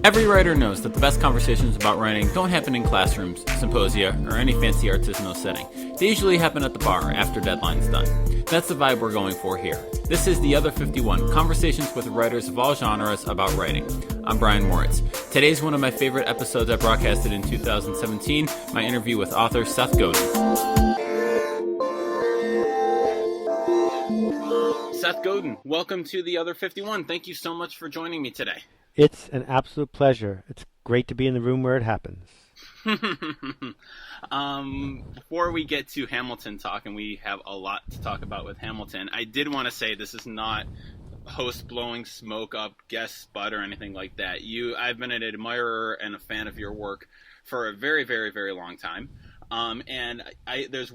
Every writer knows that the best conversations about writing don't happen in classrooms, symposia, or any fancy artisanal setting. They usually happen at the bar after deadline's done. That's the vibe we're going for here. This is The Other 51, conversations with writers of all genres about writing. I'm Brian Moritz. Today's one of my favorite episodes I broadcasted in 2017, my interview with author Seth Godin. Seth Godin, welcome to The Other 51. Thank you so much for joining me today. It's an absolute pleasure. It's great to be in the room where it happens. Before we get to Hamilton talk, and we have a lot to talk about with Hamilton, I did want to say this is not host blowing smoke up, guest spud, or anything like that. I've been an admirer and a fan of your work for a very, very, very long time. And there's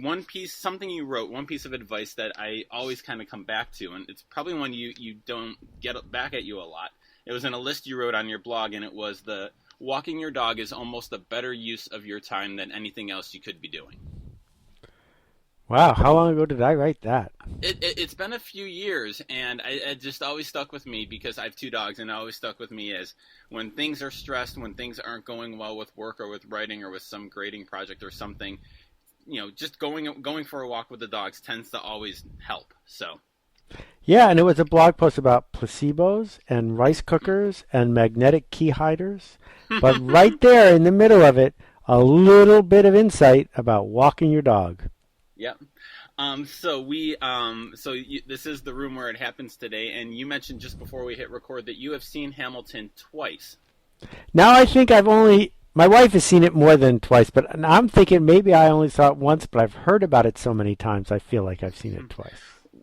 something you wrote, one piece of advice that I always kind of come back to, and it's probably one you don't get back at you a lot. It was in a list you wrote on your blog, and it was the walking your dog is almost a better use of your time than anything else you could be doing. Wow, how long ago did I write that? It's been a few years, and it just always stuck with me because I have two dogs, and it always stuck with me as when things are stressed, when things aren't going well with work or with writing or with some grading project or something, just going for a walk with the dogs tends to always help. So. Yeah, and it was a blog post about placebos and rice cookers and magnetic key hiders. But right there in the middle of it, a little bit of insight about walking your dog. Yep. This is the room where it happens today, and you mentioned just before we hit record that you have seen Hamilton twice. Now I think my wife has seen it more than twice, but I'm thinking maybe I only saw it once, but I've heard about it so many times I feel like I've seen it twice.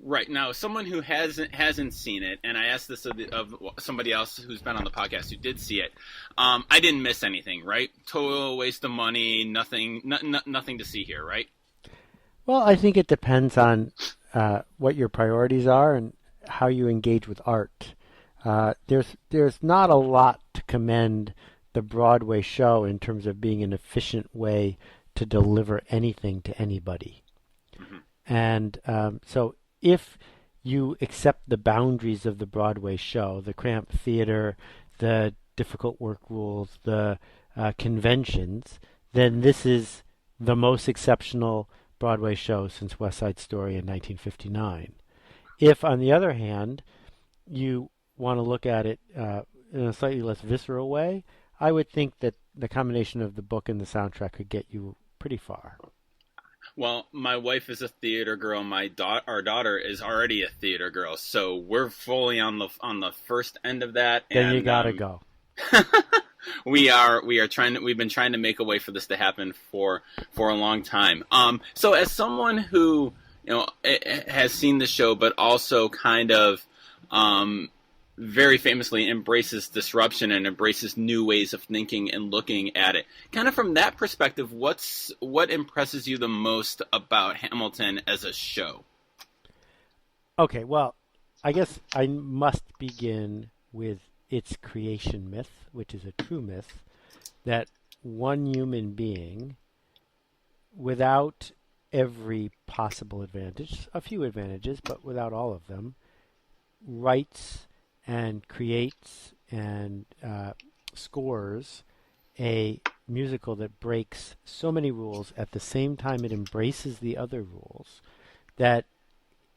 Right. Now, someone who hasn't seen it, and I asked this of somebody else who's been on the podcast who did see it, I didn't miss anything, right? Total waste of money, nothing to see here, right? Well, I think it depends on what your priorities are and how you engage with art. There's not a lot to commend the Broadway show in terms of being an efficient way to deliver anything to anybody. Mm-hmm. And so if you accept the boundaries of the Broadway show, the cramped theater, the difficult work rules, the conventions, then this is the most exceptional Broadway show since West Side Story in 1959. If, on the other hand, you want to look at it in a slightly less visceral way, I would think that the combination of the book and the soundtrack could get you pretty far. Well, my wife is a theater girl. Our daughter is already a theater girl, so we're fully on the first end of that. Then you gotta go. We've been trying to make a way for this to happen for a long time. So as someone who has seen the show, but also kind of very famously embraces disruption and embraces new ways of thinking and looking at it. Kind of from that perspective, what impresses you the most about Hamilton as a show? Okay, well, I guess I must begin with its creation myth, which is a true myth, that one human being, without every possible advantage, a few advantages, but without all of them, writes and creates and scores a musical that breaks so many rules at the same time it embraces the other rules that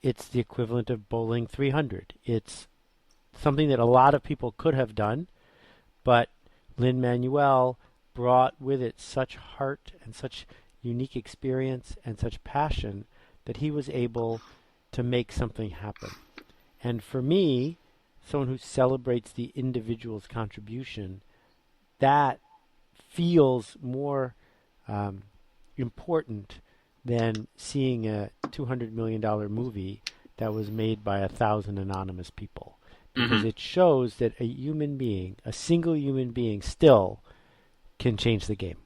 it's the equivalent of bowling 300. It's something that a lot of people could have done, but Lin-Manuel brought with it such heart and such unique experience and such passion that he was able to make something happen. And for me, someone who celebrates the individual's contribution, that feels more important than seeing a $200 million movie that was made by 1,000 anonymous people. Because it shows that a human being, a single human being, still can change the game.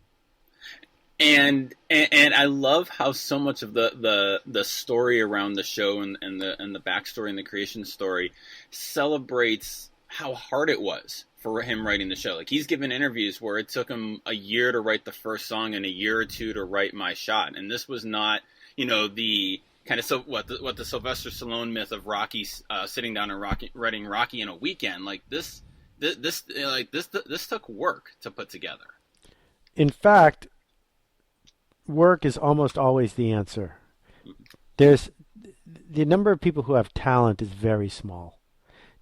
And I love how so much of the story around the show and the backstory and the creation story celebrates how hard it was for him writing the show. Like, he's given interviews where it took him a year to write the first song and a year or two to write My Shot. And this was not, the kind of what the Sylvester Stallone myth of Rocky sitting down and writing Rocky in a weekend. Like, this This took work to put together. In fact, work is almost always the answer. There's the number of people who have talent is very small.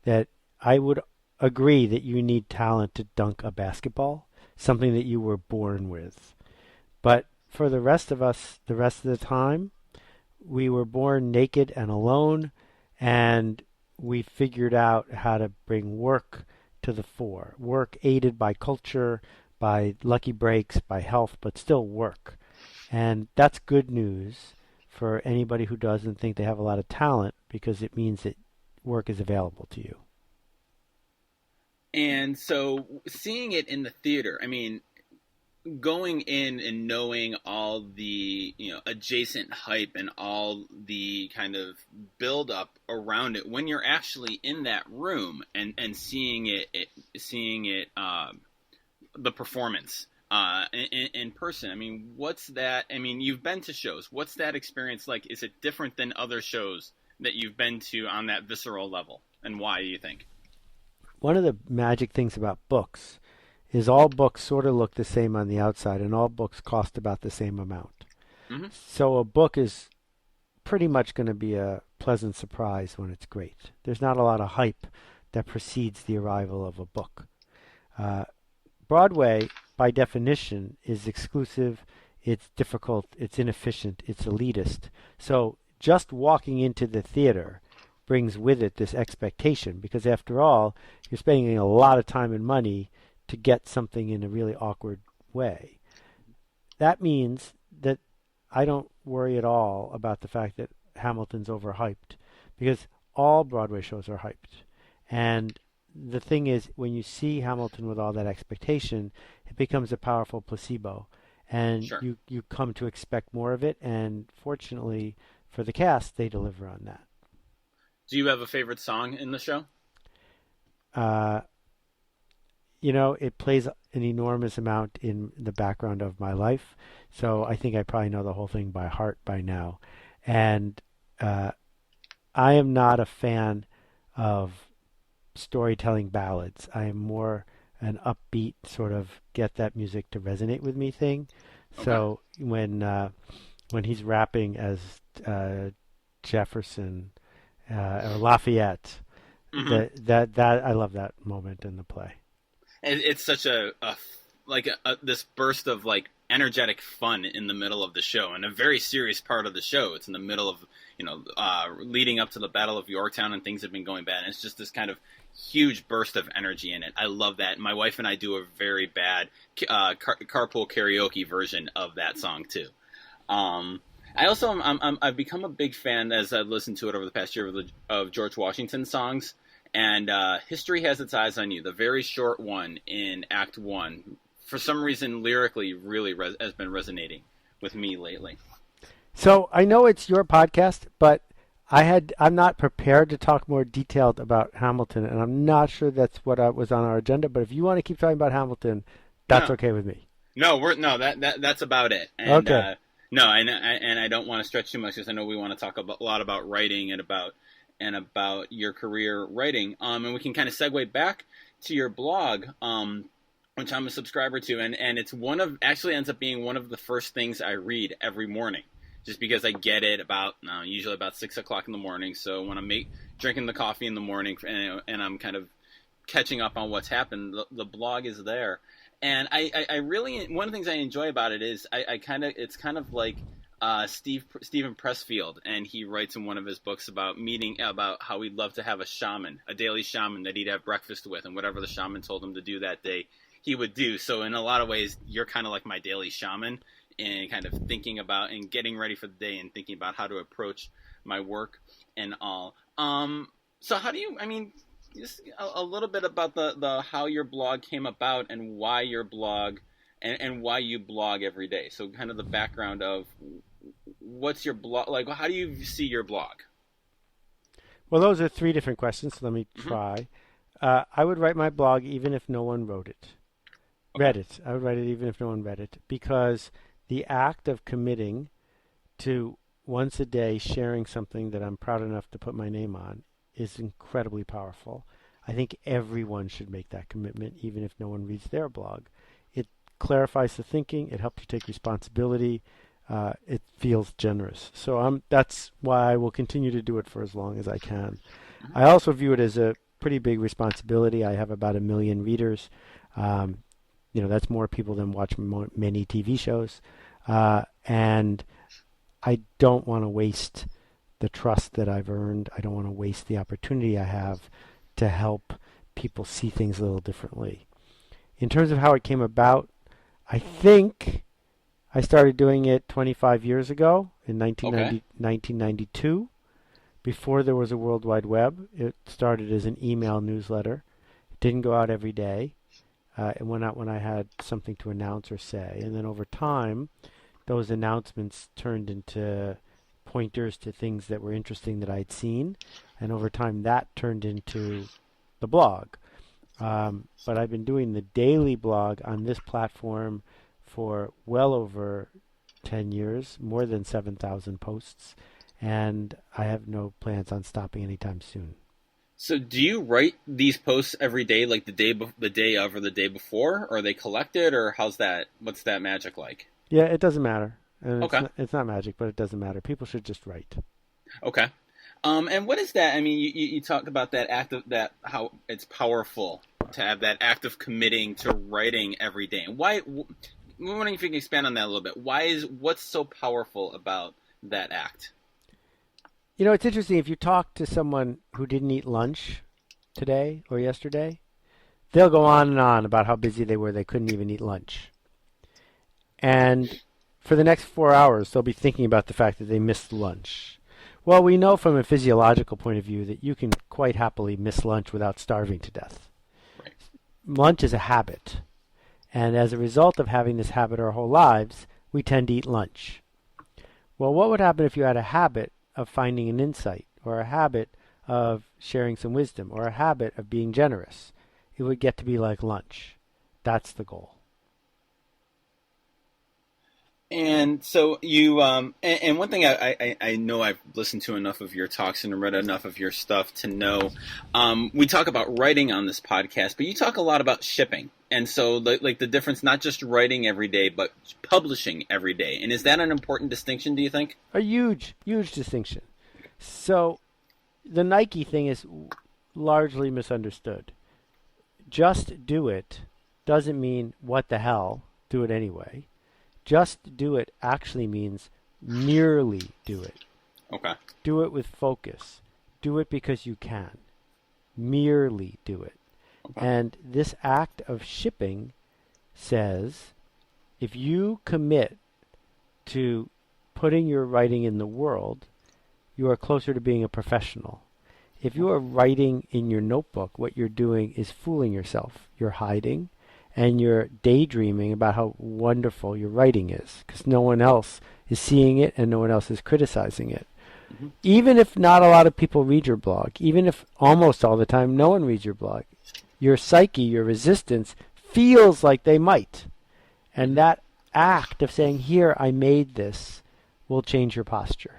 That I would agree that you need talent to dunk a basketball, something that you were born with. But for the rest of us, the rest of the time, we were born naked and alone, and we figured out how to bring work to the fore. Work aided by culture, by lucky breaks, by health, but still work. And that's good news for anybody who doesn't think they have a lot of talent because it means that work is available to you. And so seeing it in the theater, I mean, going in and knowing all the adjacent hype and all the kind of build up around it when you're actually in that room and seeing it the performance in person. I mean, what's that? I mean, you've been to shows. What's that experience like? Is it different than other shows that you've been to on that visceral level, and why do you think? One of the magic things about books is all books sort of look the same on the outside, and all books cost about the same amount. Mm-hmm. So a book is pretty much going to be a pleasant surprise when it's great. There's not a lot of hype that precedes the arrival of a book. Broadway, by definition, is exclusive, it's difficult, it's inefficient, it's elitist. So just walking into the theater brings with it this expectation, because after all, you're spending a lot of time and money to get something in a really awkward way. That means that I don't worry at all about the fact that Hamilton's overhyped, because all Broadway shows are hyped. And the thing is, when you see Hamilton with all that expectation, it becomes a powerful placebo. And Sure. you come to expect more of it, and fortunately for the cast, they deliver on that. Do you have a favorite song in the show? Uh, it plays an enormous amount in the background of my life, so I think I probably know the whole thing by heart by now. And I am not a fan of storytelling ballads. I am more an upbeat sort of get that music to resonate with me thing. Okay. So when he's rapping as Jefferson or Lafayette, Mm-hmm. that I love that moment in the play. It's such this burst of like energetic fun in the middle of the show, and a very serious part of the show. It's in the middle of leading up to the Battle of Yorktown, and things have been going bad. And it's just this kind of huge burst of energy in it. I love that. My wife and I do a very bad carpool karaoke version of that song too. I also I've become a big fan as I've listened to it over the past year of George Washington songs. And History Has Its Eyes on You, the very short one in Act 1, for some reason lyrically really has been resonating with me lately. So I know it's your podcast, but I'm not prepared to talk more detailed about Hamilton, and I'm not sure that's what was on our agenda. But if you want to keep talking about Hamilton, that's No, okay with me. no, that's about it. And Okay. no, and I don't want to stretch too much because I know we want to talk a lot about writing and about your career writing. And we can kind of segue back to your blog, which I'm a subscriber to, and it's actually ends up being one of the first things I read every morning, just because I get it usually about 6 o'clock in the morning. So when I'm drinking the coffee in the morning and I'm kind of catching up on what's happened, the blog is there. And I really, one of the things I enjoy about it is it's kind of like Stephen Pressfield, and he writes in one of his books about how he'd love to have a daily shaman that he'd have breakfast with, and whatever the shaman told him to do that day, he would do. So in a lot of ways, you're kind of like my daily shaman, and kind of thinking about and getting ready for the day and thinking about how to approach my work and all. So how do you? I mean, just a little bit about the how your blog came about and why your blog and why you blog every day. So kind of the background of what's your blog like? How do you see your blog? Well, those are three different questions. So let me Mm-hmm. try. I would write my blog even if no one wrote it. Okay. Read it. I would write it even if no one read it, because the act of committing to once a day sharing something that I'm proud enough to put my name on is incredibly powerful. I think everyone should make that commitment, even if no one reads their blog. It clarifies the thinking. It helps you take responsibility. It feels generous. So that's why I will continue to do it for as long as I can. I also view it as a pretty big responsibility. I have about 1 million readers. That's more people than watch many TV shows. And I don't want to waste the trust that I've earned. I don't want to waste the opportunity I have to help people see things a little differently. In terms of how it came about, I think I started doing it 25 years ago in 1992. Before there was a World Wide Web, it started as an email newsletter. It didn't go out every day. It went out when I had something to announce or say. And then over time, those announcements turned into pointers to things that were interesting that I'd seen. And over time, that turned into the blog. But I've been doing the daily blog on this platform for well over 10 years, more than 7,000 posts. And I have no plans on stopping anytime soon. So do you write these posts every day, like the day of or the day before? Or are they collected, or how's that? What's that magic like? Yeah, it doesn't matter. And Okay. It's not magic, but it doesn't matter. People should just write. Okay. And what is that? I mean, you talk about that act of that, how it's powerful to have that act of committing to writing every day. And why? I'm wondering if you can expand on that a little bit. What's so powerful about that act? It's interesting. If you talk to someone who didn't eat lunch today or yesterday, they'll go on and on about how busy they were. They couldn't even eat lunch. And for the next 4 hours, they'll be thinking about the fact that they missed lunch. Well, we know from a physiological point of view that you can quite happily miss lunch without starving to death. Right. Lunch is a habit. And as a result of having this habit our whole lives, we tend to eat lunch. Well, what would happen if you had a habit of finding an insight, or a habit of sharing some wisdom, or a habit of being generous? It would get to be like lunch. That's the goal. And so you, and one thing I know I've listened to enough of your talks and read enough of your stuff to know, we talk about writing on this podcast, but you talk a lot about shipping. And so like the difference, not just writing every day, but publishing every day. And is that an important distinction, do you think? A huge, huge distinction. So the Nike thing is largely misunderstood. Just do it doesn't mean what the hell, do it anyway. Just do it actually means merely do it. Okay. Do it with focus. Do it because you can. Merely do it. Okay. And this act of shipping says, if you commit to putting your writing in the world, you are closer to being a professional. If you are writing in your notebook, what you're doing is fooling yourself. You're hiding. And you're daydreaming about how wonderful your writing is, because no one else is seeing it and no one else is criticizing it. Mm-hmm. Even if not a lot of people read your blog, even if almost all the time no one reads your blog, your psyche, your resistance feels like they might. And that act of saying, here, I made this, will change your posture.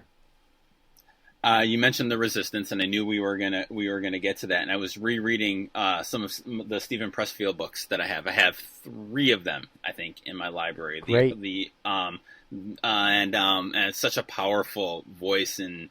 You mentioned the resistance, and I knew we were gonna get to that. And I was rereading some of the Stephen Pressfield books that I have. I have 3 of them, I think, in my library. Great. And it's such a powerful voice, and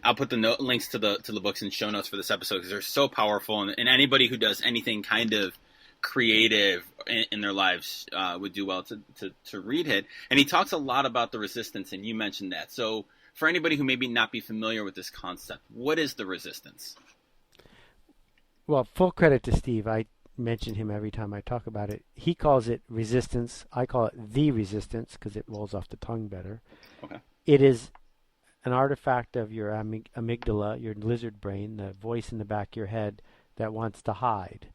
I'll put the links to the books in show notes for this episode, because they're so powerful. And anybody who does anything kind of creative in their lives would do well to read it. And he talks a lot about the resistance, and you mentioned that. So, for anybody who maybe not be familiar with this concept, what is the resistance? Well, full credit to Steve. I mention him every time I talk about it. He calls it resistance. I call it the resistance because it rolls off the tongue better. Okay. It is an artifact of your amygdala, your lizard brain, the voice in the back of your head that wants to hide.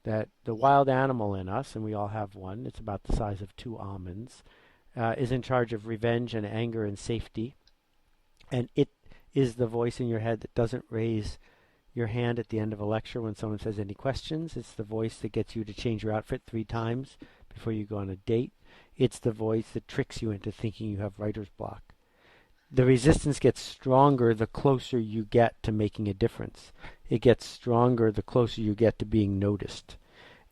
That the wild animal in us, and we all have one, it's about the size of 2 almonds, is in charge of revenge and anger and safety. And it is the voice in your head that doesn't raise your hand at the end of a lecture when someone says any questions. It's the voice that gets you to change your outfit 3 times before you go on a date. It's the voice that tricks you into thinking you have writer's block. the resistance gets stronger the closer you get to making a difference. It gets stronger the closer you get to being noticed.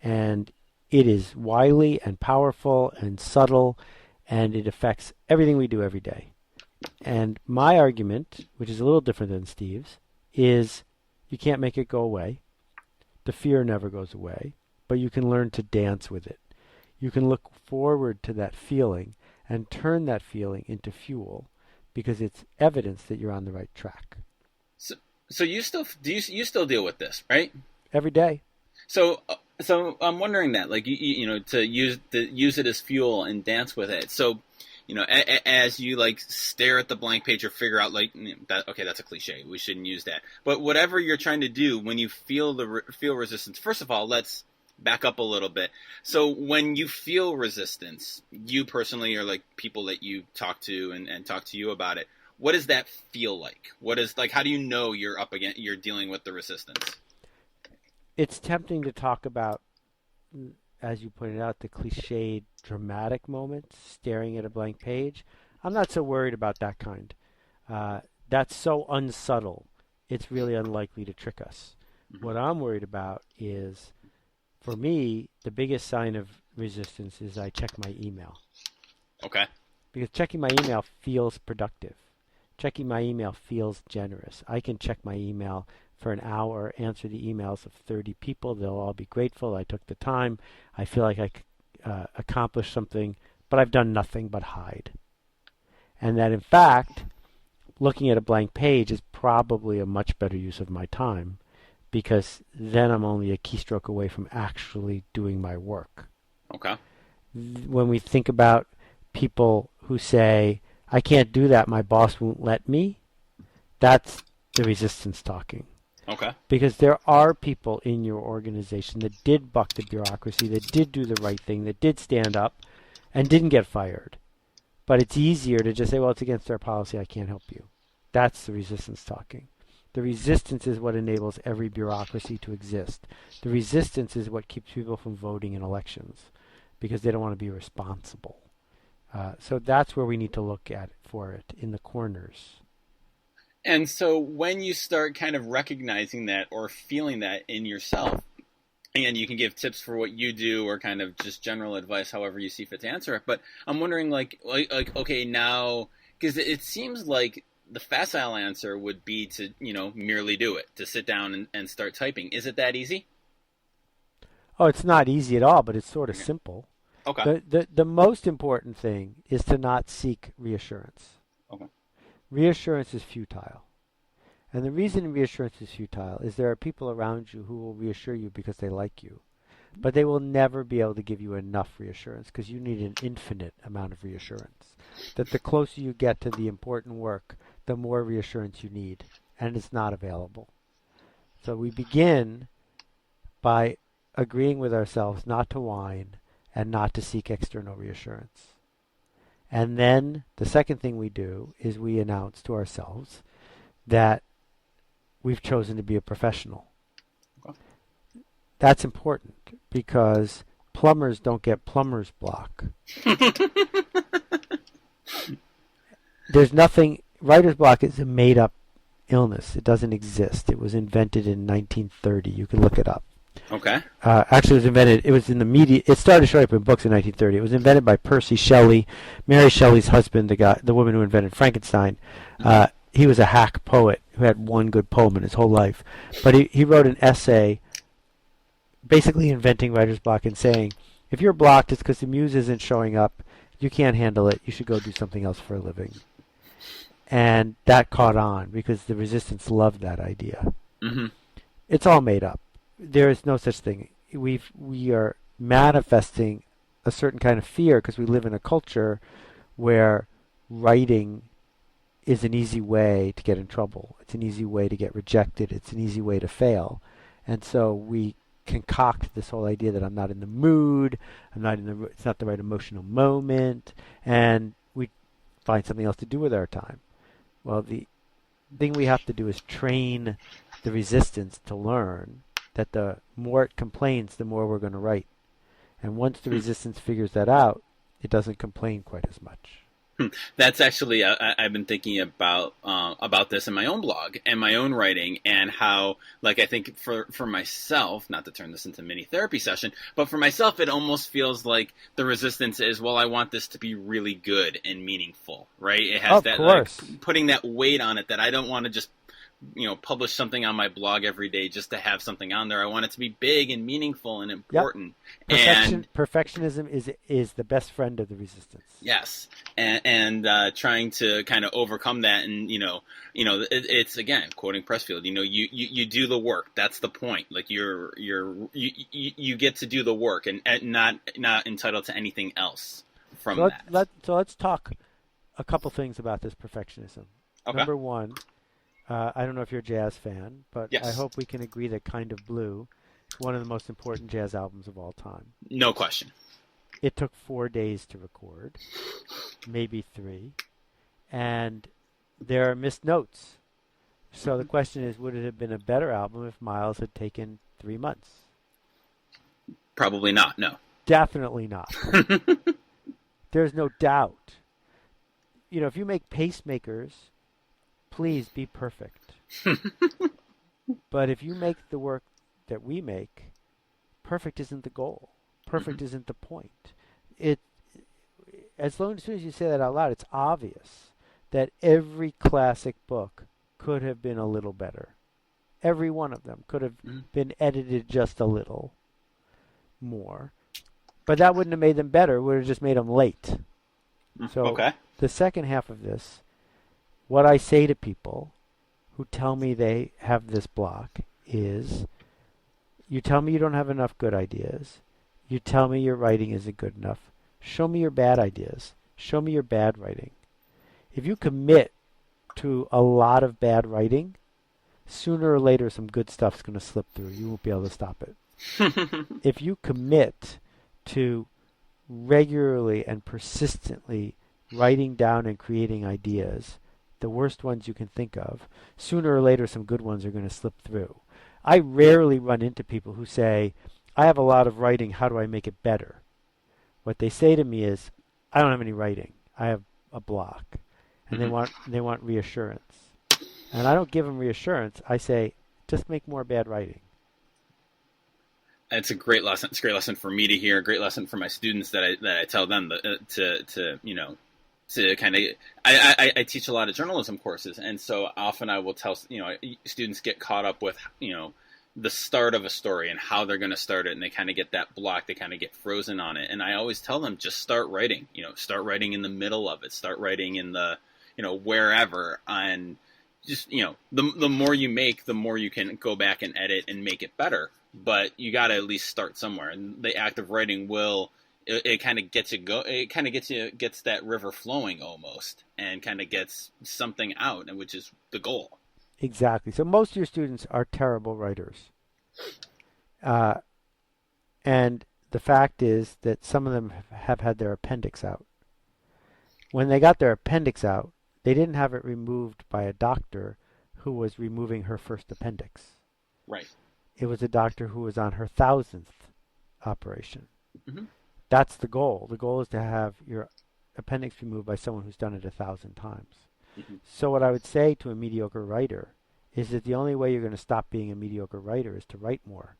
And it is wily and powerful and subtle, and it affects everything we do every day. And my argument, which is a little different than Steve's, is you can't make it go away. The fear never goes away, but you can learn to dance with it. You can look forward to that feeling and turn that feeling into fuel, because it's evidence that you're on the right track. So you still you still deal with this, right? Every day. So I'm wondering that, like, you know, to use it as fuel and dance with it. So, you know, as you like stare at the blank page or figure out like that, okay, that's a cliche, we shouldn't use that. But whatever you're trying to do, when you feel feel resistance, first of all, let's back up a little bit. So when you feel resistance, you personally, or like people that you talk to and talk to you about it, what does that feel like? What is, like, how do you know you're dealing with the resistance? It's tempting to talk about, as you pointed out, the cliched dramatic moments, staring at a blank page. I'm not so worried about that kind. That's so unsubtle, it's really unlikely to trick us. Mm-hmm. What I'm worried about is, for me, the biggest sign of resistance is I check my email. Okay. Because checking my email feels productive. Checking my email feels generous. I can check my email for an hour, answer the emails of 30 people. They'll all be grateful. I took the time. I feel like I accomplished something, but I've done nothing but hide. And that, in fact, looking at a blank page is probably a much better use of my time, because then I'm only a keystroke away from actually doing my work. Okay. When we think about people who say, I can't do that, my boss won't let me, that's the resistance talking. Okay. Because there are people in your organization that did buck the bureaucracy, that did do the right thing, that did stand up and didn't get fired. But it's easier to just say, well, it's against our policy, I can't help you. That's the resistance talking. The resistance is what enables every bureaucracy to exist. The resistance is what keeps people from voting in elections, because they don't want to be responsible. So that's where we need to look at for it, in the corners. And so when you start kind of recognizing that or feeling that in yourself, and you can give tips for what you do or kind of just general advice, however you see fit to answer it. But I'm wondering, like okay, now, because it seems like the facile answer would be to, you know, merely do it, to sit down and start typing. Is it that easy? Oh, it's not easy at all, but it's sort of simple. Okay. The most important thing is to not seek reassurance. Okay. Reassurance is futile. And the reason reassurance is futile is there are people around you who will reassure you because they like you. But they will never be able to give you enough reassurance, because you need an infinite amount of reassurance. That the closer you get to the important work, the more reassurance you need. And it's not available. So we begin by agreeing with ourselves not to whine and not to seek external reassurance. And then the second thing we do is we announce to ourselves that we've chosen to be a professional. Okay. That's important, because plumbers don't get plumber's block. There's nothing, writer's block is a made-up illness. It doesn't exist. It was invented in 1930. You can look it up. Okay. Actually, it was invented. It was in the media. It started showing up in books in 1930. It was invented by Percy Shelley, Mary Shelley's husband, the woman who invented Frankenstein. He was a hack poet who had one good poem in his whole life, but he wrote an essay, basically inventing writer's block and saying, if you're blocked, it's because the muse isn't showing up. You can't handle it. You should go do something else for a living. And that caught on because the resistance loved that idea. Mm-hmm. It's all made up. There is no such thing. We are manifesting a certain kind of fear because we live in a culture where writing is an easy way to get in trouble. It's an easy way to get rejected. It's an easy way to fail. And so we concoct this whole idea that I'm not in the mood, it's not the right emotional moment, and we find something else to do with our time. Well, the thing we have to do is train the resistance to learn that the more it complains, the more we're going to write. And once the resistance figures that out, it doesn't complain quite as much. That's actually I've been thinking about this in my own blog and my own writing, and how, like, I think for myself, not to turn this into a mini therapy session, but for myself, it almost feels like the resistance is, well, I want this to be really good and meaningful, right? It has Of that, course. like, putting that weight on it, that I don't want to just publish something on my blog every day just to have something on there. I want it to be big and meaningful and important. And Perfectionism is the best friend of the resistance. yes, and trying to kind of overcome that, and it's, again, quoting Pressfield. You do the work. That's the point. Like, you get to do the work, and not entitled to anything else from that. So let's talk a couple things about this perfectionism. Okay. Number one, I don't know if you're a jazz fan, but Yes. I hope we can agree that Kind of Blue is one of the most important jazz albums of all time. No question. It took 4 days to record, maybe 3, and there are missed notes. So the question is, would it have been a better album if Miles had taken 3 months? Probably not. No. Definitely not. There's no doubt. If you make pacemakers, please be perfect. But if you make the work that we make, perfect isn't the goal. Perfect isn't the point. As soon as you say that out loud, it's obvious that every classic book could have been a little better. Every one of them could have been edited just a little more. But that wouldn't have made them better. It would have just made them late. So Okay. the second half of this, what I say to people who tell me they have this block is, you tell me you don't have enough good ideas. You tell me your writing isn't good enough. Show me your bad ideas. Show me your bad writing. If you commit to a lot of bad writing, sooner or later some good stuff's going to slip through. You won't be able to stop it. If you commit to regularly and persistently writing down and creating ideas, the worst ones you can think of, sooner or later some good ones are going to slip through. I rarely run into people who say, I have a lot of writing, how do I make it better? What they say to me is, I don't have any writing. I have a block. And they want reassurance. And I don't give them reassurance. I say, just make more bad writing. It's a great lesson. It's a great lesson for me to hear. A great lesson for my students that I tell them to kind of. I teach a lot of journalism courses, and so often I will tell students get caught up with the start of a story and how they're going to start it, and they kind of get that block. They kind of get frozen on it, and I always tell them, just start writing. Start writing in the middle of it. Start writing in the wherever, and just the more you make, the more you can go back and edit and make it better. But you got to at least start somewhere, and the act of writing it kind of gets you go. It kind of gets that river flowing almost, and kind of gets something out, and which is the goal. Exactly. So most of your students are terrible writers, and the fact is that some of them have had their appendix out. When they got their appendix out, they didn't have it removed by a doctor who was removing her first appendix. Right. It was a doctor who was on her 1,000th operation. Mm-hmm. That's the goal. The goal is to have your appendix removed by someone who's done it 1,000 times. Mm-hmm. So what I would say to a mediocre writer is that the only way you're going to stop being a mediocre writer is to write more.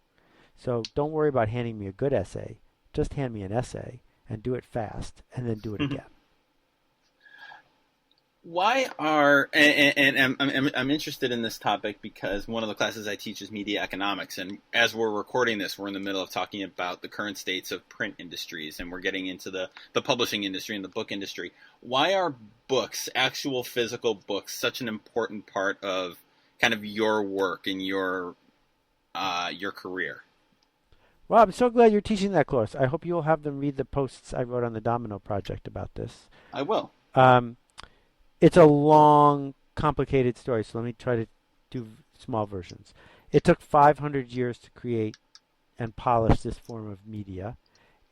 So don't worry about handing me a good essay. Just hand me an essay and do it fast, and then do it again. Why are and I'm interested in this topic because one of the classes I teach is media economics, and as we're recording this, we're in the middle of talking about the current states of print industries, and we're getting into the publishing industry and the book industry. Why are books, actual physical books, such an important part of kind of your work and your career? Well, I'm so glad you're teaching that course. I hope you'll have them read the posts I wrote on the Domino Project about this. I will. It's a long, complicated story, so let me try to do small versions. It took 500 years to create and polish this form of media.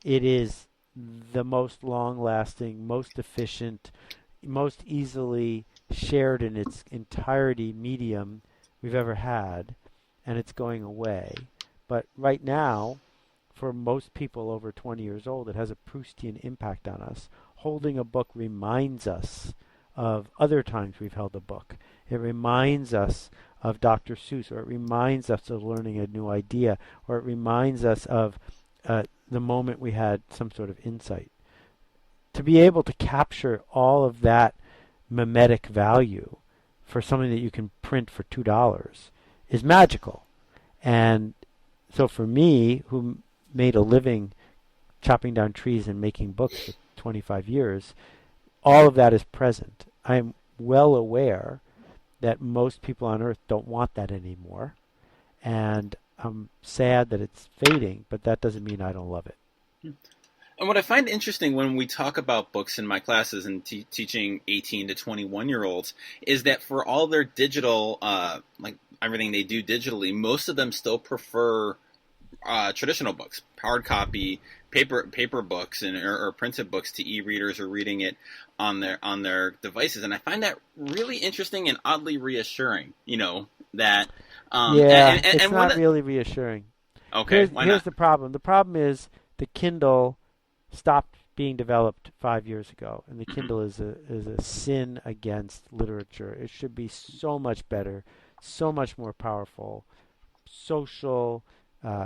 It is the most long-lasting, most efficient, most easily shared in its entirety medium we've ever had, and it's going away. But right now, for most people over 20 years old, it has a Proustian impact on us. holding a book reminds us of other times we've held a book. It reminds us of Dr. Seuss, or it reminds us of learning a new idea, or it reminds us of the moment we had some sort of insight. To be able to capture all of that mimetic value for something that you can print for $2 is magical. And so for me, who made a living chopping down trees and making books for 25 years, all of that is present. I am well aware that most people on Earth don't want that anymore. And I'm sad that it's fading, but that doesn't mean I don't love it. And what I find interesting when we talk about books in my classes and teaching 18 to 21-year-olds is that for all their digital, like everything they do digitally, most of them still prefer traditional books, hard copy, paper books, or printed books to e-readers, or reading it on their devices. And I find that really interesting and oddly reassuring. That it's not really reassuring. Okay, here's the problem. The problem is the Kindle stopped being developed 5 years ago, and the Kindle is a sin against literature. It should be so much better, so much more powerful, social,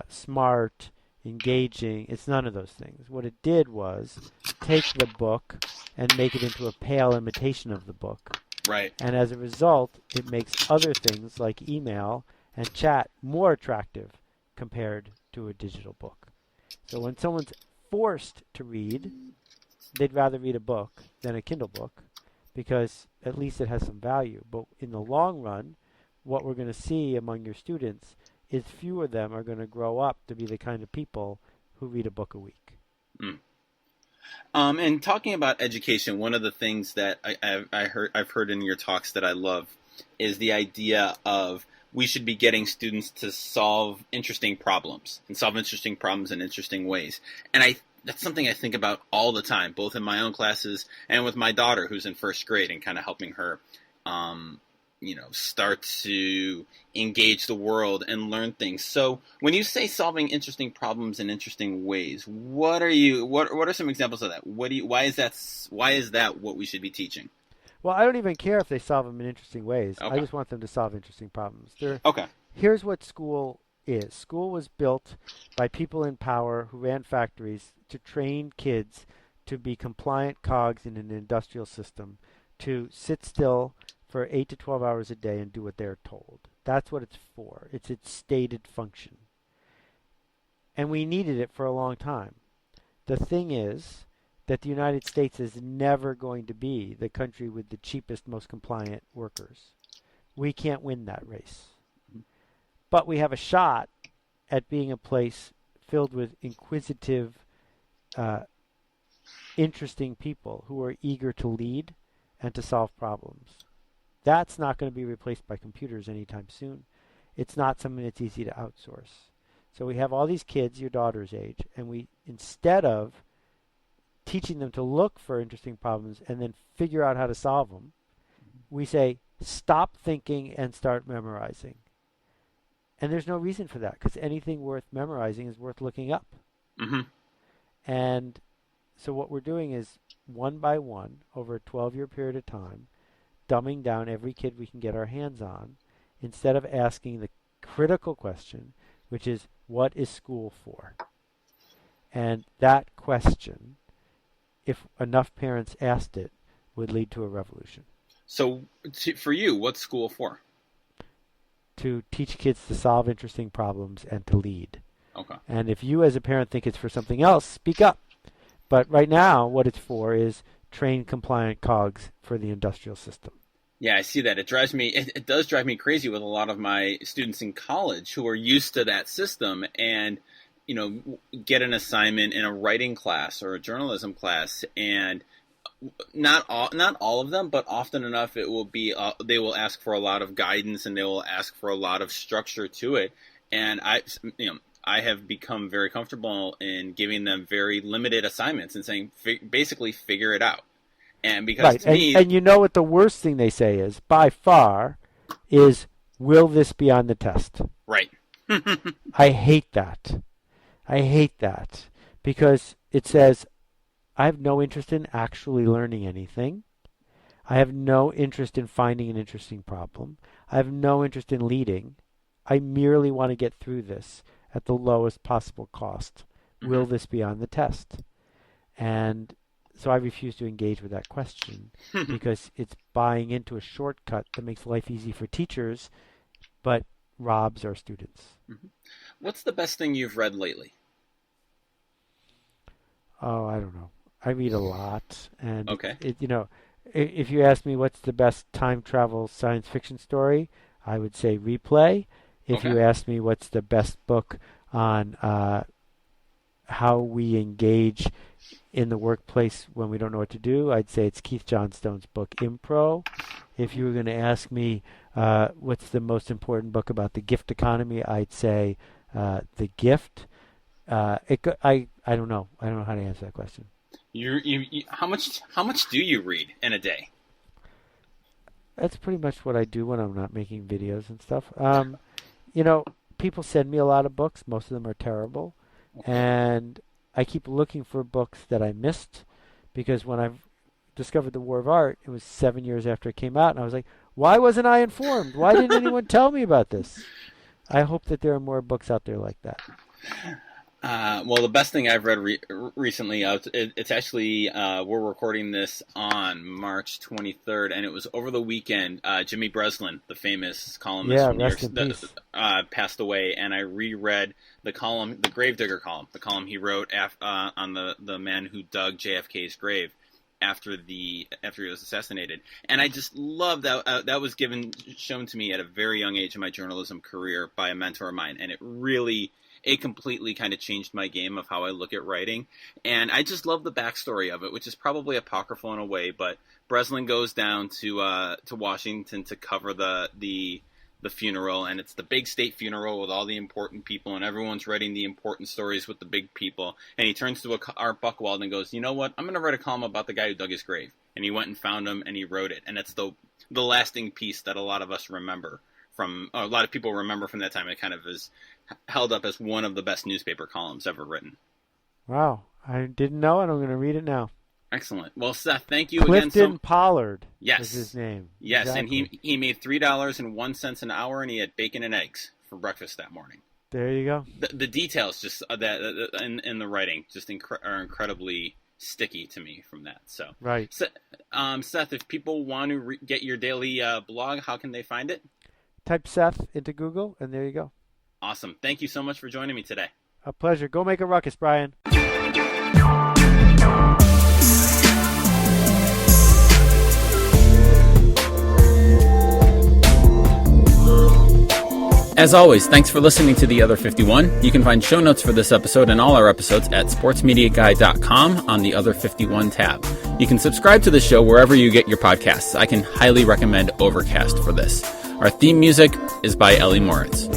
smart, engaging. It's none of those things. What it did was take the book and make it into a pale imitation of the book. Right. And as a result, it makes other things like email and chat more attractive compared to a digital book. So when someone's forced to read, they'd rather read a book than a Kindle book, because at least it has some value. But in the long run, what we're going to see among your students is fewer of them are going to grow up to be the kind of people who read a book a week. Mm. And talking about education, one of the things that I've heard in your talks that I love is the idea of we should be getting students to solve interesting problems in interesting ways. And that's something I think about all the time, both in my own classes and with my daughter who's in first grade, and kind of helping her, start to engage the world and learn things. So when you say solving interesting problems in interesting ways, what are some examples of that? Why is that what we should be teaching? Well, I don't even care if they solve them in interesting ways. Okay. I just want them to solve interesting problems. Okay. Here's what school is. School was built by people in power who ran factories to train kids to be compliant cogs in an industrial system, to sit still for 8 to 12 hours a day and do what they're told. That's what it's for. It's its stated function. And we needed it for a long time. The thing is that the United States is never going to be the country with the cheapest, most compliant workers. We can't win that race. But we have a shot at being a place filled with inquisitive, interesting people who are eager to lead and to solve problems. That's not going to be replaced by computers anytime soon. It's not something that's easy to outsource. So we have all these kids your daughter's age, and we, instead of teaching them to look for interesting problems and then figure out how to solve them, we say, stop thinking and start memorizing. And there's no reason for that, because anything worth memorizing is worth looking up. Mm-hmm. And so what we're doing is, one by one, over a 12-year period of time, dumbing down every kid we can get our hands on, instead of asking the critical question, which is, what is school for? And that question, if enough parents asked it, would lead to a revolution. So for you, what's school for? To teach kids to solve interesting problems and to lead. Okay. And if you as a parent think it's for something else, speak up. But right now, what it's for is train compliant cogs for the industrial system. Yeah, I see that. It does drive me crazy with a lot of my students in college who are used to that system, and get an assignment in a writing class or a journalism class, and not all of them, but often enough, it will be they will ask for a lot of guidance, and they will ask for a lot of structure to it. And I have become very comfortable in giving them very limited assignments and saying, basically, figure it out. And because right. to me, and you know what the worst thing they say is, by far, is, will this be on the test? Right. I hate that. I hate that, because it says, I have no interest in actually learning anything. I have no interest in finding an interesting problem. I have no interest in leading. I merely want to get through this at the lowest possible cost. Will this be on the test? And so I refuse to engage with that question because it's buying into a shortcut that makes life easy for teachers, but robs our students. What's the best thing you've read lately? Oh, I don't know. I read a lot, and Okay. If you ask me what's the best time travel science fiction story, I would say Replay. If you ask me what's the best book on how we engage in the workplace when we don't know what to do, I'd say it's Keith Johnstone's book Impro. If you were going to ask me what's the most important book about the gift economy, I'd say The Gift. I don't know. I don't know how to answer that question. How much do you read in a day? That's pretty much what I do when I'm not making videos and stuff. People send me a lot of books. Most of them are terrible. And I keep looking for books that I missed because when I discovered The War of Art, it was 7 years after it came out. And I was like, why wasn't I informed? Why didn't anyone tell me about this? I hope that there are more books out there like that. Well, the best thing I've read recently, it's actually, we're recording this on March 23rd, and it was over the weekend. Jimmy Breslin, the famous columnist from New York, passed away, and I reread the column, the Gravedigger column, the column he wrote on the man who dug JFK's grave after he was assassinated. And I just love that. That was shown to me at a very young age in my journalism career by a mentor of mine, and it completely kind of changed my game of how I look at writing. And I just love the backstory of it, which is probably apocryphal in a way, but Breslin goes down to Washington to cover the funeral, and it's the big state funeral with all the important people, and everyone's writing the important stories with the big people. And he turns to Art Buchwald and goes, you know what, I'm going to write a column about the guy who dug his grave. And he went and found him, and he wrote it. And it's the lasting piece that a lot of us remember a lot of people remember from that time. It kind of is held up as one of the best newspaper columns ever written. Wow. I didn't know it. I'm going to read it now. Excellent. Well, Seth, thank you Clifton again. Clifton Pollard is his name. Yes, exactly. And he made $3.01 an hour, and he had bacon and eggs for breakfast that morning. There you go. The details just that in the writing just are incredibly sticky to me from that. So right. Seth, if people want to get your daily blog, how can they find it? Type Seth into Google, and there you go. Awesome. Thank you so much for joining me today. A pleasure. Go make a ruckus, Brian. As always, thanks for listening to The Other 51. You can find show notes for this episode and all our episodes at sportsmediaguy.com on the Other 51 tab. You can subscribe to the show wherever you get your podcasts. I can highly recommend Overcast for this. Our theme music is by Ellie Moritz.